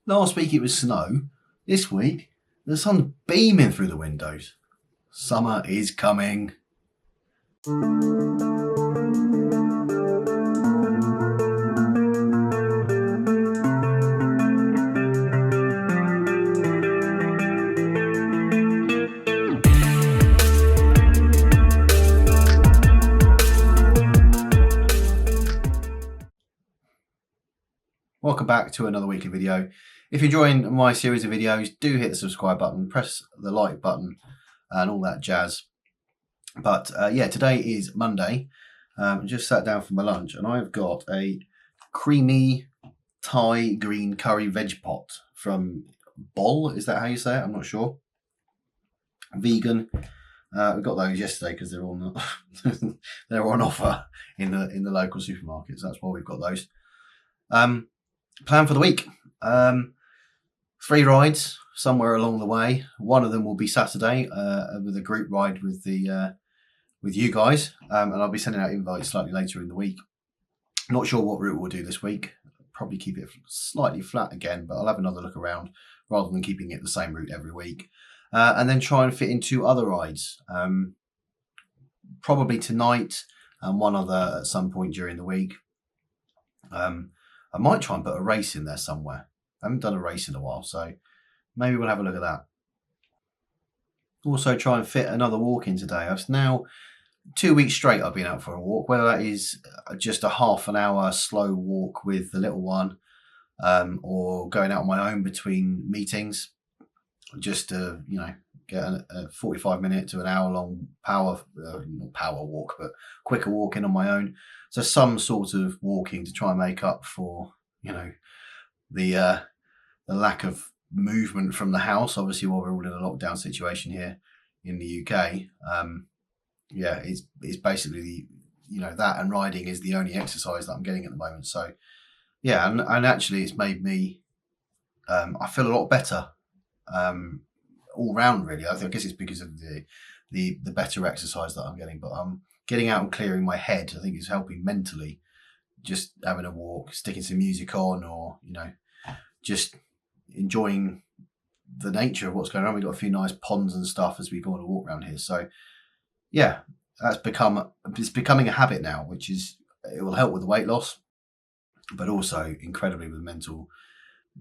Last week it was snow. This week the sun's beaming through the windows. Summer is coming. Welcome back to another weekly video. If you're enjoying my series of videos, do hit the subscribe button, press the like button and all that jazz. But yeah, today is Monday. I just sat down for my lunch and I've got a creamy Thai green curry veg pot from Bol. Is that how you say it? I'm not sure. Vegan. We got those yesterday because they're on they're on offer in the local supermarkets. That's why we've got those. Plan for the week. 3 rides somewhere along the way. One of them will be Saturday with a group ride with you guys, and I'll be sending out invites slightly later in the week. Not sure what route we'll do this week. Probably keep it slightly flat again, but I'll have another look around rather than keeping it the same route every week. And then try and fit in 2 other rides. Probably tonight and one other at some point during the week. I might try and put a race in there somewhere. I haven't done a race in a while, so maybe we'll have a look at that. Also try and fit another walk in today. I've now 2 weeks straight I've been out for a walk, whether that is just a half an hour slow walk with the little one, or going out on my own between meetings, just to, get a 45 minute to an hour long power walk, but quicker walking on my own. So some sort of walking to try and make up for, the lack of movement from the house. Obviously, while we're all in a lockdown situation here in the UK, it's basically that and riding is the only exercise that I'm getting at the moment. So yeah, and actually it's made me I feel a lot better all round, really. I guess it's because of the better exercise that I'm getting, but getting out and clearing my head, I think, is helping mentally. Just having a walk, sticking some music on, or just enjoying the nature of what's going on. We've got a few nice ponds and stuff as we go on a walk around here. So yeah, it's becoming a habit now, which is, it will help with the weight loss, but also incredibly with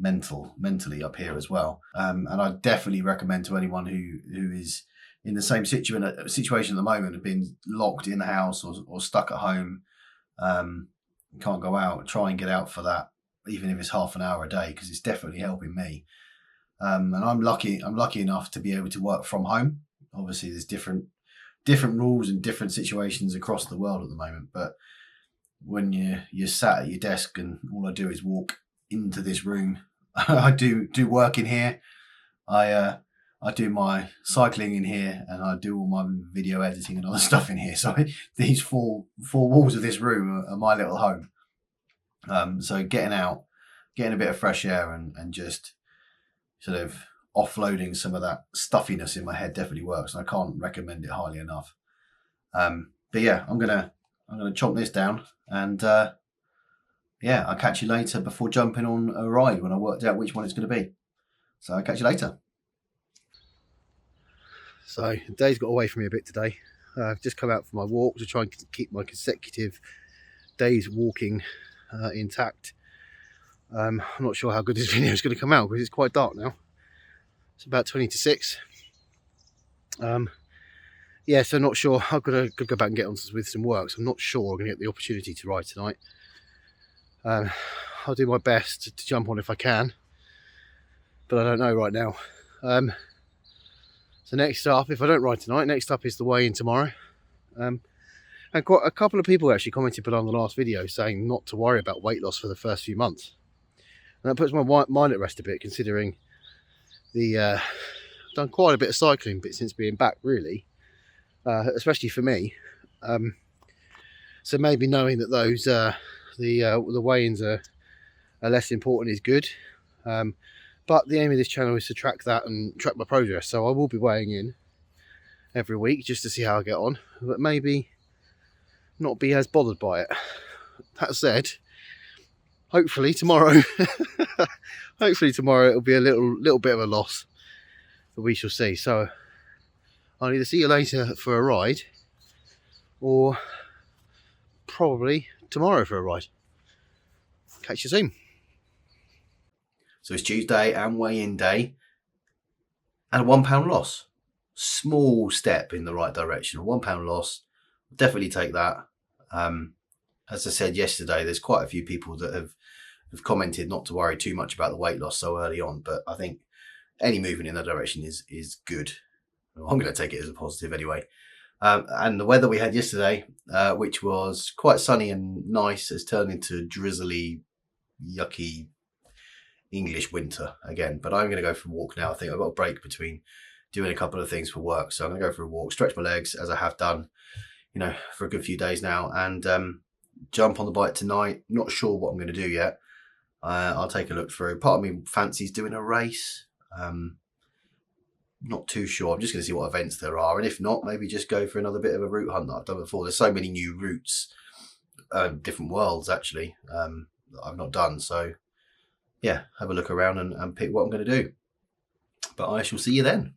mentally up here as well. And I definitely recommend to anyone who is in the same situation at the moment, of being locked in the house or stuck at home, can't go out, try and get out for that, even if it's half an hour a day, because it's definitely helping me. And I'm lucky enough to be able to work from home. Obviously there's different rules and different situations across the world at the moment, but when you're sat at your desk and all I do is walk into this room, I do work in here, I do my cycling in here, and I do all my video editing and other stuff in here. So these four walls of this room are my little home. So getting out, getting a bit of fresh air and just sort of offloading some of that stuffiness in my head definitely works. And I can't recommend it highly enough. But yeah, I'm gonna chomp this down, and yeah, I'll catch you later before jumping on a ride when I worked out which one it's going to be. So I'll catch you later. So the day's got away from me a bit today. I've just come out for my walk to try and keep my consecutive days walking intact. I'm not sure how good this video is going to come out because it's quite dark now. It's about 20 to 6. Yeah, so not sure. I've got to go back and get on with some work, so I'm not sure I'm going to get the opportunity to ride tonight. I'll do my best to jump on if I can, but I don't know right now. So next up, if I don't ride tonight, next up is the weigh-in tomorrow. And quite a couple of people actually commented below on the last video saying not to worry about weight loss for the first few months. And that puts my mind at rest a bit, considering I've done quite a bit of cycling since being back, really, especially for me. So maybe knowing that those the weigh-ins are less important is good. But the aim of this channel is to track that and track my progress. So I will be weighing in every week just to see how I get on, but maybe not be as bothered by it. That said, hopefully tomorrow, hopefully tomorrow it'll be a little bit of a loss, but we shall see. So I'll either see you later for a ride, or probably tomorrow for a ride. Catch you soon. So it's Tuesday and weigh-in day, and a £1 loss. Small step in the right direction. A £1 loss. Definitely take that. As I said yesterday, there's quite a few people that have commented not to worry too much about the weight loss so early on, but I think any movement in that direction is good. Well, I'm going to take it as a positive anyway. And the weather we had yesterday, which was quite sunny and nice, has turned into drizzly, yucky English winter again. But I'm going to go for a walk now. I think I've got a break between doing a couple of things for work, so I'm going to go for a walk, stretch my legs as I have done, for a good few days now, and jump on the bike tonight. Not sure what I'm going to do yet. I'll take a look through. Part of me fancies doing a race. Not too sure. I'm just going to see what events there are, and if not, maybe just go for another bit of a route hunt that I've done before. There's so many new routes, different worlds actually, that I've not done. So yeah, have a look around and pick what I'm going to do. But I shall see you then.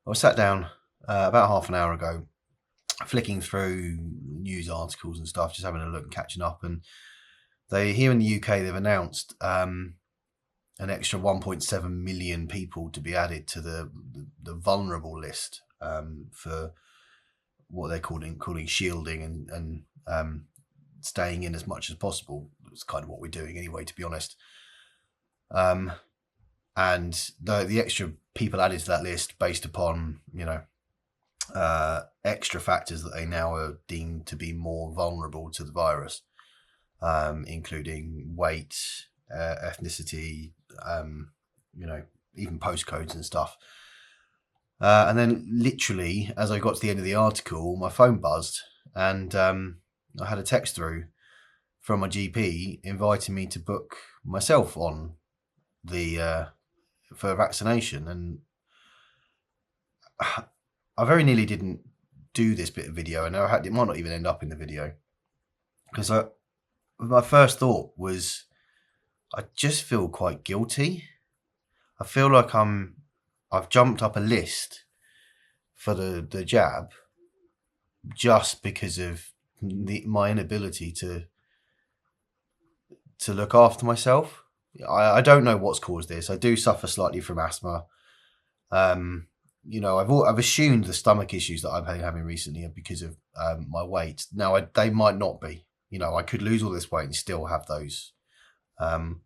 I was sat down about half an hour ago, flicking through news articles and stuff, just having a look and catching up. And they, here in the UK, they've announced an extra 1.7 million people to be added to the vulnerable list for what they're calling shielding and staying in as much as possible. It's kind of what we're doing anyway, to be honest. And the extra people added to that list based upon, extra factors that they now are deemed to be more vulnerable to the virus, including weight, ethnicity, even postcodes and stuff. And then literally, as I got to the end of the article, my phone buzzed and I had a text through from my GP inviting me to book myself on for vaccination. And I very nearly didn't do this bit of video, and it might not even end up in the video, because my first thought was I just feel quite guilty. I feel like I've jumped up a list for the jab just because of my inability to look after myself. I don't know what's caused this. I do suffer slightly from asthma. I've assumed the stomach issues that I've been having recently are because of my weight. Now, they might not be. I could lose all this weight and still have those. But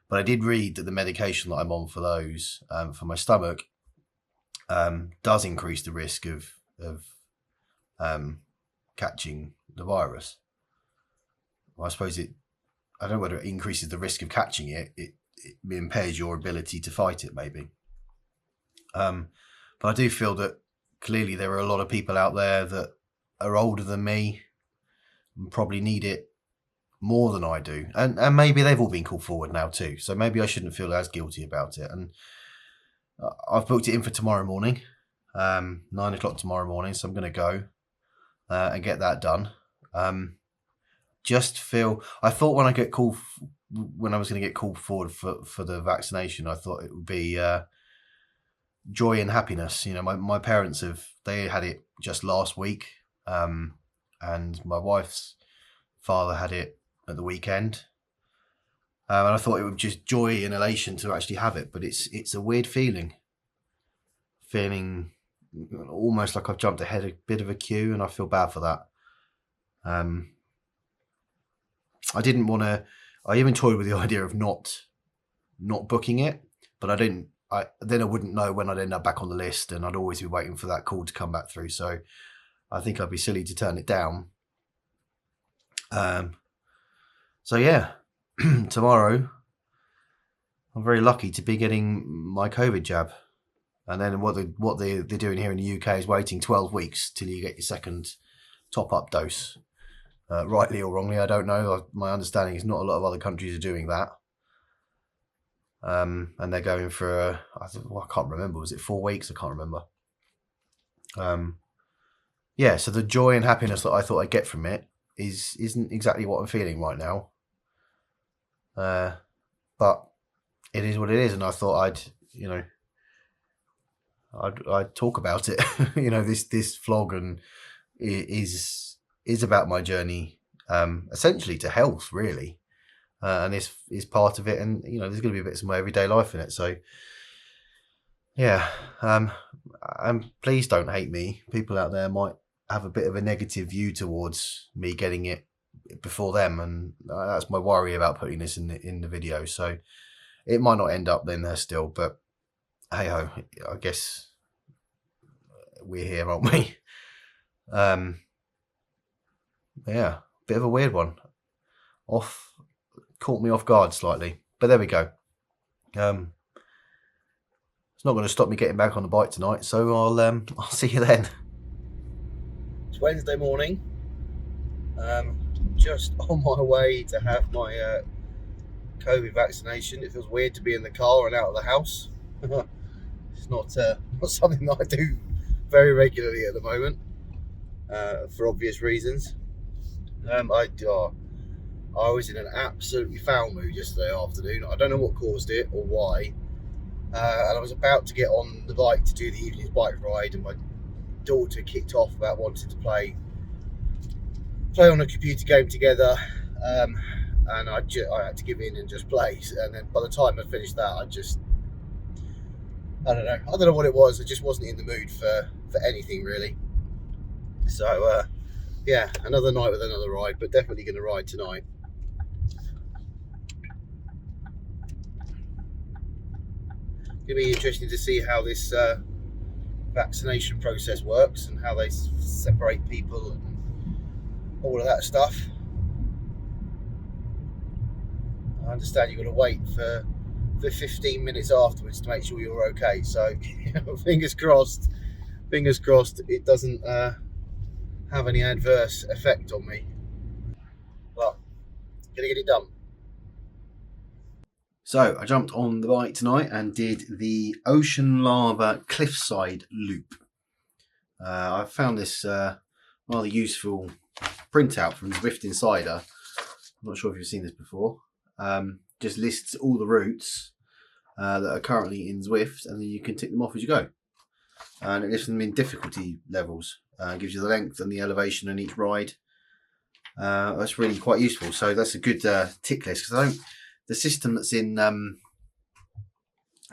I did read that the medication that I'm on for those, for my stomach, does increase the risk of catching the virus. Well, I suppose I don't know whether it increases the risk of catching it. It impairs your ability to fight it, maybe. But I do feel that clearly there are a lot of people out there that are older than me and probably need it more than I do. And maybe they've all been called forward now too. So maybe I shouldn't feel as guilty about it. And I've booked it in for tomorrow morning, 9:00 tomorrow morning. So I'm going to go and get that done. I thought when I was going to get called forward for the vaccination, I thought it would be joy and happiness. My parents they had it just last week, and my wife's father had it at the weekend, and I thought it would just joy and elation to actually have it. But it's a weird feeling almost like I've jumped ahead a bit of a queue, and I feel bad for that. I didn't want to. I even toyed with the idea of not booking it, but I didn't. Then I wouldn't know when I'd end up back on the list, and I'd always be waiting for that call to come back through. So I think I'd be silly to turn it down. So yeah, tomorrow I'm very lucky to be getting my COVID jab, and then what they're doing here in the UK is waiting 12 weeks till you get your second top-up dose. Rightly or wrongly, I don't know. My understanding is not a lot of other countries are doing that. And they're going for, I can't remember, was it 4 weeks? I can't remember. So the joy and happiness that I thought I'd get from it isn't exactly what I'm feeling right now. But it is what it is, and I thought I'd talk about it. This vlog and is about my journey, essentially to health, really, and this is part of it. And there's going to be bits of my everyday life in it. So yeah, and please don't hate me. People out there might have a bit of a negative view towards me getting it before them, and that's my worry about putting this in the video. So it might not end up then there still, but hey ho, I guess we're here, aren't we? Yeah, bit of a weird one. Caught me off guard slightly, but there we go. It's not going to stop me getting back on the bike tonight, so I'll see you then. It's Wednesday morning. Just on my way to have my COVID vaccination. It feels weird to be in the car and out of the house. It's not something that I do very regularly at the moment, for obvious reasons. I was in an absolutely foul mood yesterday afternoon. I don't know what caused it or why. And I was about to get on the bike to do the evening's bike ride, and my daughter kicked off about wanting to play on a computer game together, and I had to give in and just play. And then by the time I finished that, I don't know what it was. I just wasn't in the mood for anything really. So yeah, another night with another ride, but definitely going to ride tonight. It'll be interesting to see how this vaccination process works and how they separate people and all of that stuff. I understand you've got to wait for 15 minutes afterwards to make sure you're okay. So fingers crossed it doesn't have any adverse effect on me. But gonna get it done. So I jumped on the bike tonight and did the Ocean Lava Cliffside Loop. I found this rather useful printout from Zwift Insider. I'm not sure if you've seen this before. Just lists all the routes that are currently in Zwift, and then you can tick them off as you go. And it lists them in difficulty levels. Gives you the length and the elevation on each ride. That's really quite useful. So that's a good tick list, because the system that's in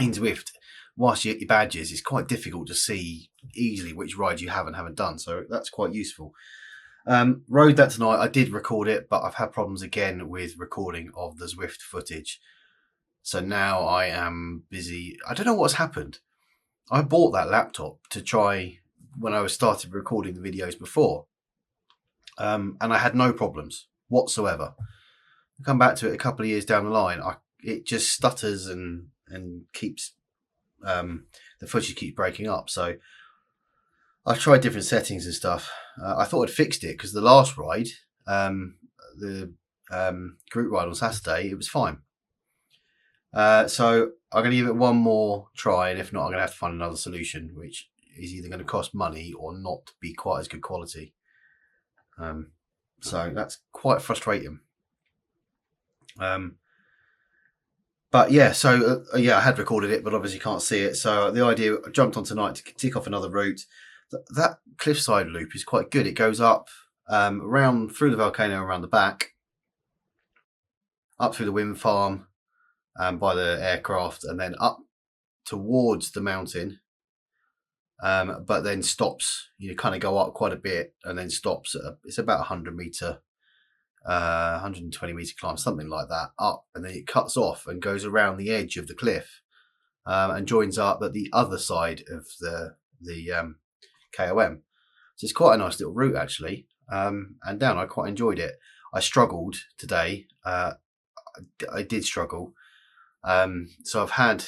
Zwift, whilst you get your badges, it's quite difficult to see easily which rides you have and haven't done. So that's quite useful. Rode that tonight. I did record it, but I've had problems again with recording of the Zwift footage. So now I am busy. I don't know what's happened. I bought that laptop to try when I started recording the videos before. And I had no problems whatsoever. I come back to it a couple of years down the line, it just stutters and keeps the footage keeps breaking up. So I've tried different settings and stuff. I thought I'd fixed it because the last ride, the group ride on Saturday, it was fine. So I'm going to give it one more try, and if not, I'm going to have to find another solution, which is either going to cost money or not be quite as good quality. So that's quite frustrating. But yeah, so yeah, I had recorded it, but obviously can't see it. So the idea, I jumped on tonight to tick off another route. That cliffside loop is quite good. It goes up around through the volcano around the back, up through the wind farm by the aircraft, and then up towards the mountain. But then stops. You kind of go up quite a bit and then stops. It's about 100 meter. 120 meter climb, something like that, up, and then it cuts off and goes around the edge of the cliff and joins up at the other side of the KOM. So it's quite a nice little route actually, and down. I quite enjoyed it. I struggled today. I did struggle. So I've had,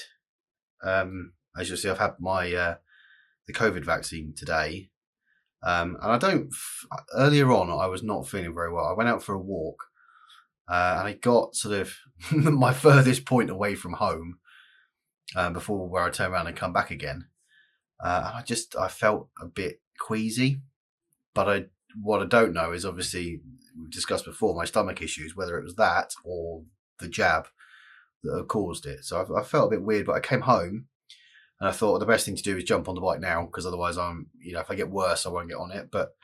as you'll see, I've had my the COVID vaccine today. And earlier on, I was not feeling very well. I went out for a walk and I got sort of my furthest point away from home before where I turn around and come back again. And I felt a bit queasy, but what I don't know is, obviously, we've discussed before, my stomach issues, whether it was that or the jab that have caused it. So I felt a bit weird, but I came home and I thought the best thing to do is jump on the bike now, because otherwise if I get worse, I won't get on it. But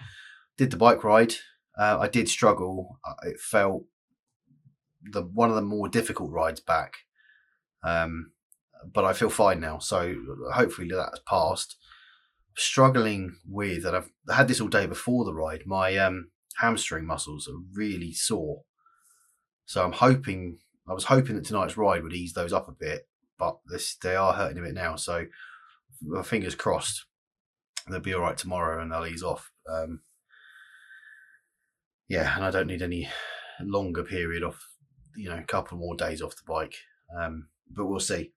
did the bike ride. I did struggle. It felt one of the more difficult rides back. But I feel fine now. So hopefully that's passed. Struggling with, and I've had this all day before the ride, my hamstring muscles are really sore. So I was hoping that tonight's ride would ease those up a bit, but they are hurting a bit now. So fingers crossed they'll be all right tomorrow and they'll ease off. And I don't need any longer period off, a couple more days off the bike. But we'll see.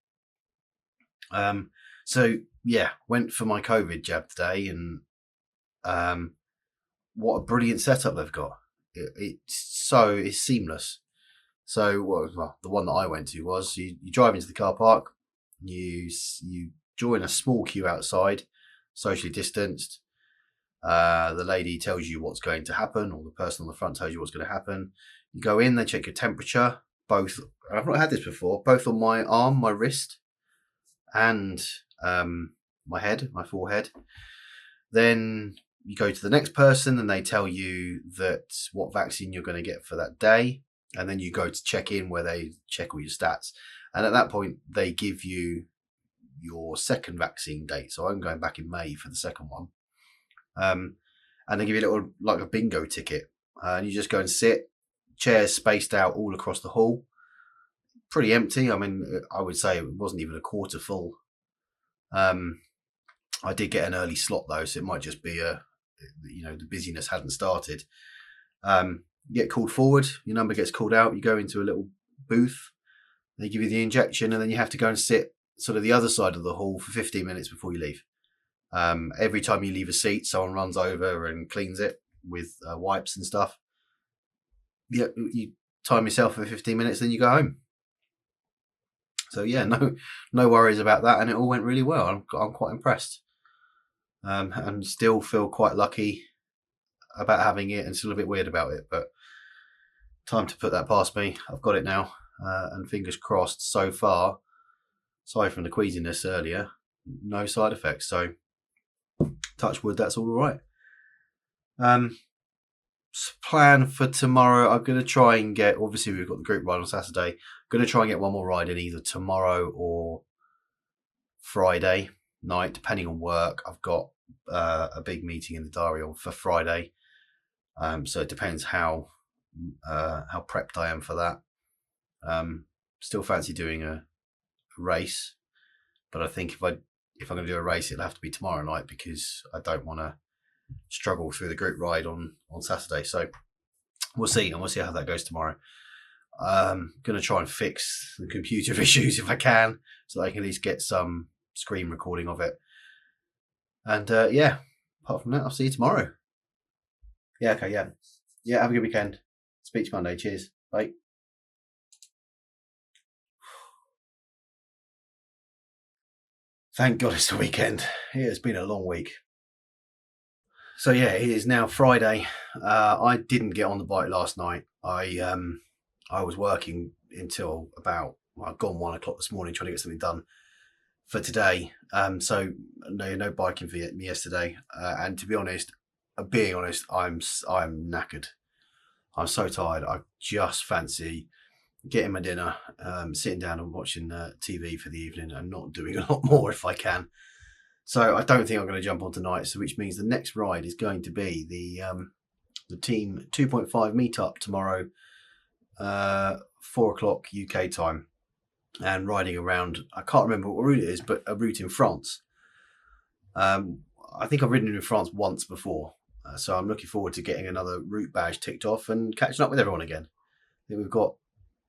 Went for my COVID jab today, and what a brilliant setup they've got. It's seamless. So the one that I went to was you drive into the car park, you join a small queue outside, socially distanced. The lady tells you what's going to happen, or the person on the front tells you what's going to happen. You go in, they check your temperature, both. I've not had this before, both on my arm, my wrist, and my forehead. Then you go to the next person and they tell you what vaccine you're going to get for that day. And then you go to check in, where they check all your stats. And at that point, they give you your second vaccine date. So I'm going back in May for the second one. And they give you a little, like a bingo ticket. And you just go and sit, chairs spaced out all across the hall. Pretty empty. I mean, I would say it wasn't even a quarter full. I did get an early slot though, so it might just be the busyness hadn't started. You get called forward, your number gets called out, you go into a little booth, they give you the injection, and then you have to go and sit sort of the other side of the hall for 15 minutes before you leave. Every time you leave a seat, someone runs over and cleans it with wipes and stuff. You time yourself for 15 minutes, then you go home. So no worries about that, and it all went really well. I'm quite impressed, and still feel quite lucky about having it, and still a bit weird about it. But time to put that past me. I've got it now, and fingers crossed. So far, aside from the queasiness earlier, no side effects. So touch wood, that's all right. Plan for tomorrow, I'm going to try and get, obviously we've got the group ride on Saturday, going to try and get one more ride in either tomorrow or Friday night, depending on work. I've got a big meeting in the diary for Friday, so it depends how prepped I am for that. Still fancy doing a race, but I think if I'm going to do a race, it'll have to be tomorrow night, because I don't want to struggle through the group ride on Saturday. So we'll see, and we'll see how that goes tomorrow. I'm going to try and fix the computer issues if I can, so that I can at least get some screen recording of it. And apart from that, I'll see you tomorrow. Have a good weekend. Speak to you Monday. Cheers. Bye. Thank God it's the weekend. It's been a long week. So it is now Friday. I didn't get on the bike last night. I was working until about, I'd gone 1 o'clock this morning trying to get something done for today. So no biking for me yesterday. And to be honest, I'm knackered. I'm so tired. I just fancy getting my dinner, sitting down and watching TV for the evening, and not doing a lot more if I can. So I don't think I'm going to jump on tonight. So which means the next ride is going to be the team 2.5 meetup tomorrow, 4 o'clock UK time, and riding around. I can't remember what route it is, but a route in France. I think I've ridden in France once before, so I'm looking forward to getting another route badge ticked off and catching up with everyone again. I think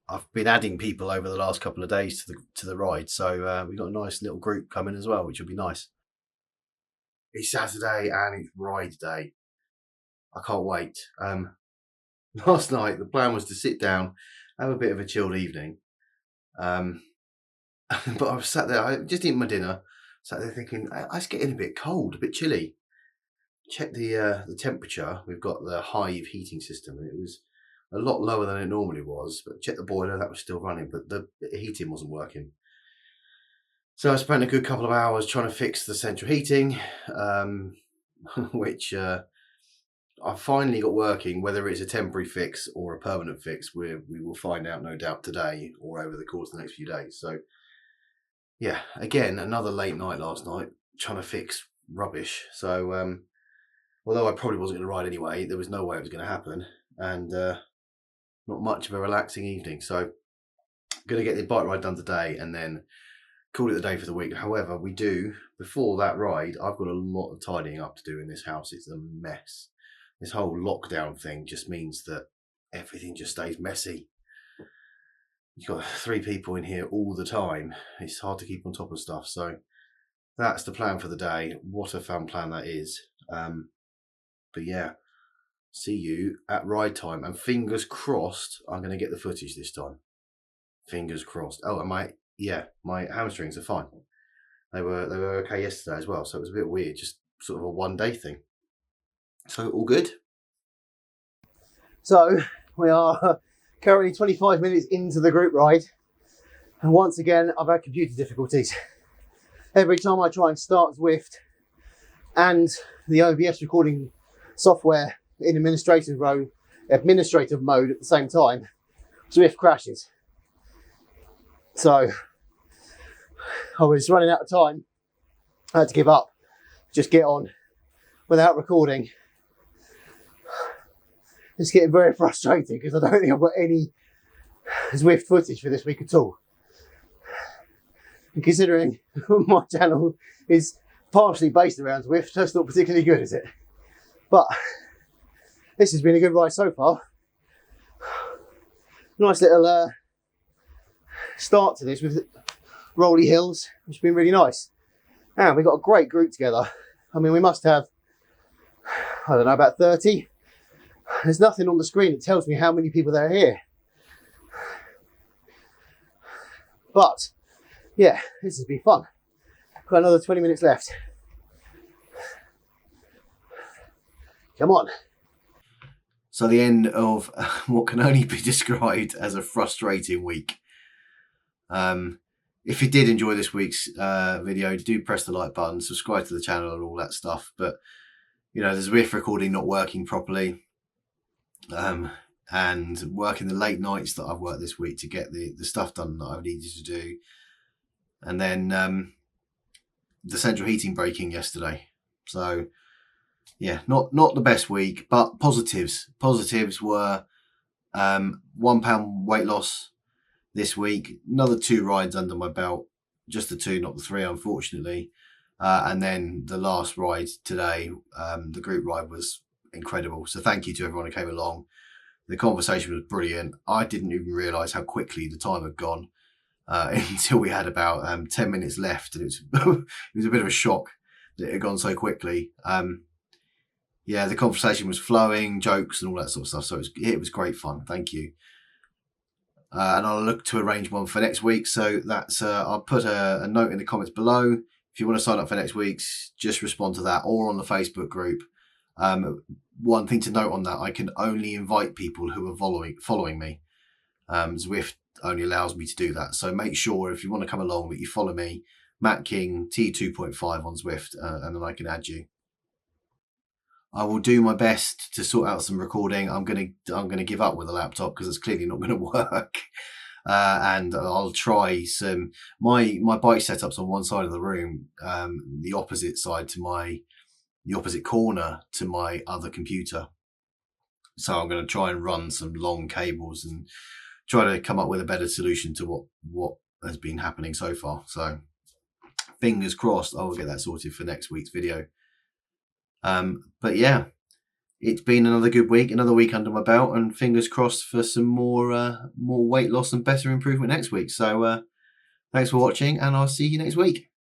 I've been adding people over the last couple of days to the ride, so we've got a nice little group coming as well, which will be nice. It's Saturday and it's ride day. I can't wait. Last night the plan was to sit down, have a bit of a chilled evening, but I was sat there, I just eating my dinner, sat there thinking, it's getting a bit cold, a bit chilly. checked the temperature. We've got the Hive heating system, and it was a lot lower than it normally was. But checked the boiler, that was still running, but the heating wasn't working. So I spent a good couple of hours trying to fix the central heating, which I finally got working. Whether it's a temporary fix or a permanent fix, we will find out, no doubt, today or over the course of the next few days. So yeah, again, another late night last night trying to fix rubbish. So although I probably wasn't going to ride anyway, there was no way it was going to happen, and not much of a relaxing evening. So I'm going to get the bike ride done today and then call it the day for the week. However, before that ride, I've got a lot of tidying up to do in this house. It's a mess. This whole lockdown thing just means that everything just stays messy. You've got 3 people in here all the time. It's hard to keep on top of stuff. So that's the plan for the day. What a fun plan that is. But yeah, see you at ride time. And fingers crossed, I'm going to get the footage this time. Fingers crossed. Oh, and my hamstrings are fine. They were okay yesterday as well. So it was a bit weird, just sort of a one-day thing. So all good. So we are currently 25 minutes into the group ride, and once again I've had computer difficulties. Every time I try and start Zwift and the OBS recording software in administrative mode at the same time, Zwift crashes. So I was running out of time. I had to give up, just get on without recording. It's getting very frustrating because I don't think I've got any Zwift footage for this week at all. And considering my channel is partially based around Zwift, that's not particularly good, is it? But this has been a good ride so far. Nice little start to this with rolly hills, which has been really nice. And we've got a great group together. I mean, we must have, I don't know, about 30. There's nothing on the screen that tells me how many people there are here. But yeah, this has been fun. Got another 20 minutes left. Come on. So the end of what can only be described as a frustrating week. If you did enjoy this week's video, do press the like button, subscribe to the channel and all that stuff. But you know, there's Zwift recording not working properly. And working the late nights that I've worked this week to get the stuff done that I've needed to do. And then the central heating breaking yesterday. So yeah, not the best week, but positives. Positives were £1 weight loss this week. Another 2 rides under my belt. Just the 2, not the 3, unfortunately. And then the last ride today, the group ride, was incredible. So thank you to everyone who came along. The conversation was brilliant. I didn't even realise how quickly the time had gone until we had about 10 minutes left, and it was a bit of a shock that it had gone so quickly. Yeah, the conversation was flowing, jokes and all that sort of stuff. So it was great fun. Thank you. And I'll look to arrange one for next week. So that's I'll put a note in the comments below. If you want to sign up for next week's, just respond to that, or on the Facebook group. One thing to note on that, I can only invite people who are following me. Zwift only allows me to do that. So make sure if you want to come along that you follow me, Matt King T2.5 on Zwift, and then I can add you. I will do my best to sort out some recording. I'm gonna give up with the laptop because it's clearly not going to work. And I'll try some. My bike setup's on one side of the room, the opposite corner to my other computer. So I'm going to try and run some long cables and try to come up with a better solution to what has been happening so far. So fingers crossed I will get that sorted for next week's video. But yeah, it's been another good week, another week under my belt, and fingers crossed for some more weight loss and better improvement next week. So thanks for watching, and I'll see you next week.